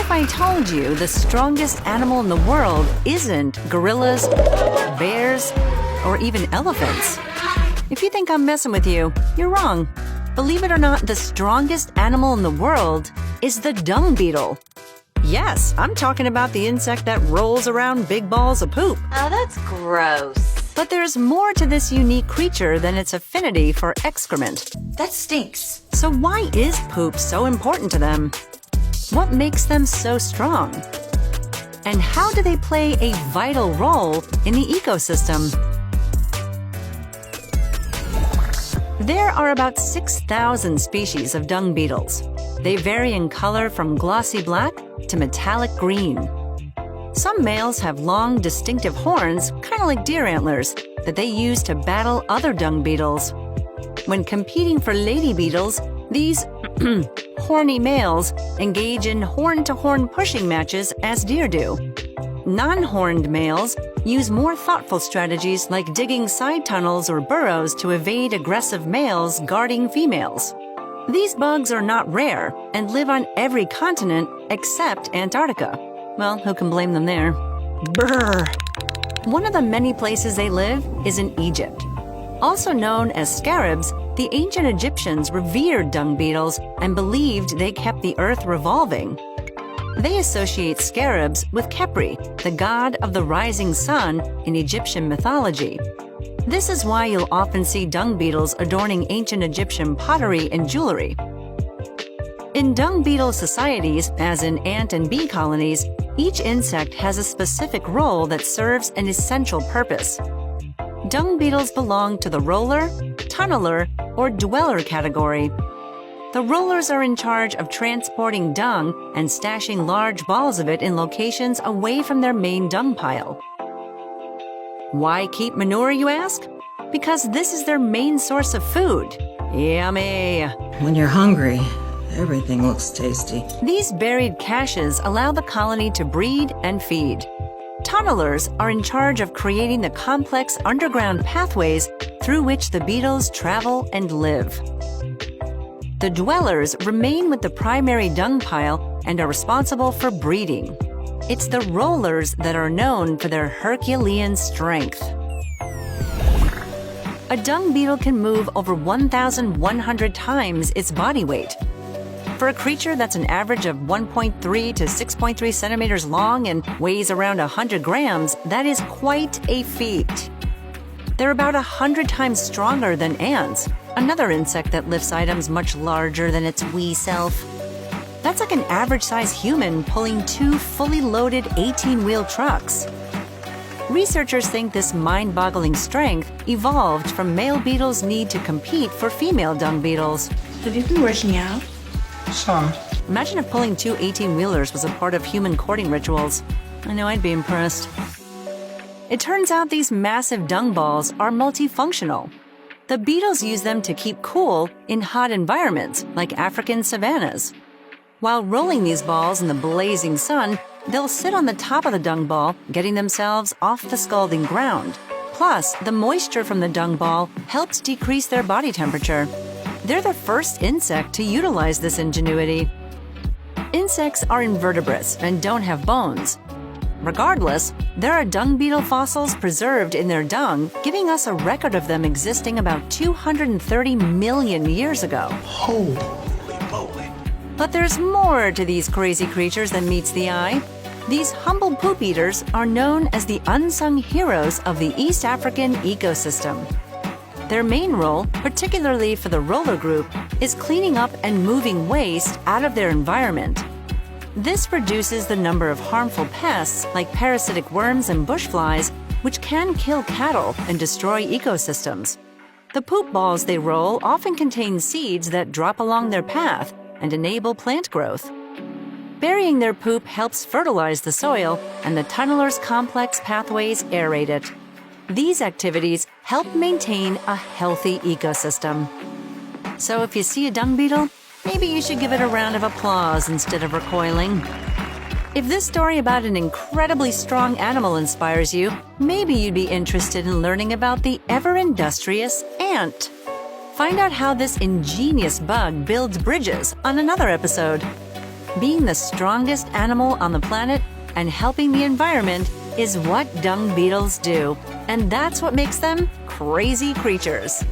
if I told you the strongest animal in the world isn't gorillas, bears, or even elephants? If you think I'm messing with you, you're wrong. Believe it or not, the strongest animal in the world is the dung beetle. Yes, I'm talking about the insect that rolls around big balls of poop. Oh, that's gross. But there's more to this unique creature than its affinity for excrement. That stinks. So why is poop so important to them? What makes them so strong? And how do they play a vital role in the ecosystem? There are about 6,000 species of dung beetles. They vary in color from glossy black to metallic green. Some males have long, distinctive horns, kind of like deer antlers, that they use to battle other dung beetles. When competing for lady beetles, these horny males engage in horn-to-horn pushing matches as deer do. Non-horned males use more thoughtful strategies like digging side tunnels or burrows to evade aggressive males guarding females. These bugs are not rare and live on every continent except Antarctica. Well, who can blame them there? Brr! One of the many places they live is in Egypt. Also known as scarabs, the ancient Egyptians revered dung beetles and believed they kept the earth revolving. They associate scarabs with Khepri, the god of the rising sun in Egyptian mythology. This is why you'll often see dung beetles adorning ancient Egyptian pottery and jewelry. In dung beetle societies, as in ant and bee colonies, each insect has a specific role that serves an essential purpose. Dung beetles belong to the roller, tunneler, or dweller category. The rollers are in charge of transporting dung and stashing large balls of it in locations away from their main dung pile. Why keep manure, you ask? Because this is their main source of food. Yummy! When you're hungry, everything looks tasty. These buried caches allow the colony to breed and feed. Tunnelers are in charge of creating the complex underground pathways through which the beetles travel and live. The dwellers remain with the primary dung pile and are responsible for breeding. It's the rollers that are known for their Herculean strength. A dung beetle can move over 1,100 times its body weight. For a creature that's an average of 1.3 to 6.3 centimeters long and weighs around 100 grams, that is quite a feat. They're about 100 times stronger than ants, another insect that lifts items much larger than its wee self. That's like an average-sized human pulling 2 fully loaded 18-wheel trucks. Researchers think this mind-boggling strength evolved from male beetles' need to compete for female dung beetles. Have you been working out? Some. Imagine if pulling 2 18-wheelers was a part of human courting rituals. I know I'd be impressed. It turns out these massive dung balls are multifunctional. The beetles use them to keep cool in hot environments, like African savannas. While rolling these balls in the blazing sun, they'll sit on the top of the dung ball, getting themselves off the scalding ground. Plus, the moisture from the dung ball helps decrease their body temperature. They're the first insect to utilize this ingenuity. Insects are invertebrates and don't have bones. Regardless, there are dung beetle fossils preserved in their dung, giving us a record of them existing about 230 million years ago. Holy moly. But there's more to these crazy creatures than meets the eye. These humble poop eaters are known as the unsung heroes of the East African ecosystem. Their main role, particularly for the roller group, is cleaning up and moving waste out of their environment. This reduces the number of harmful pests like parasitic worms and bush flies, which can kill cattle and destroy ecosystems. The poop balls they roll often contain seeds that drop along their path and enable plant growth. Burying their poop helps fertilize the soil, and the tunnelers' complex pathways aerate it. These activities help maintain a healthy ecosystem. So if you see a dung beetle, maybe you should give it a round of applause instead of recoiling. If this story about an incredibly strong animal inspires you, maybe you'd be interested in learning about the ever-industrious ant. Find out how this ingenious bug builds bridges on another episode. Being the strongest animal on the planet and helping the environment is what dung beetles do, and that's what makes them crazy creatures.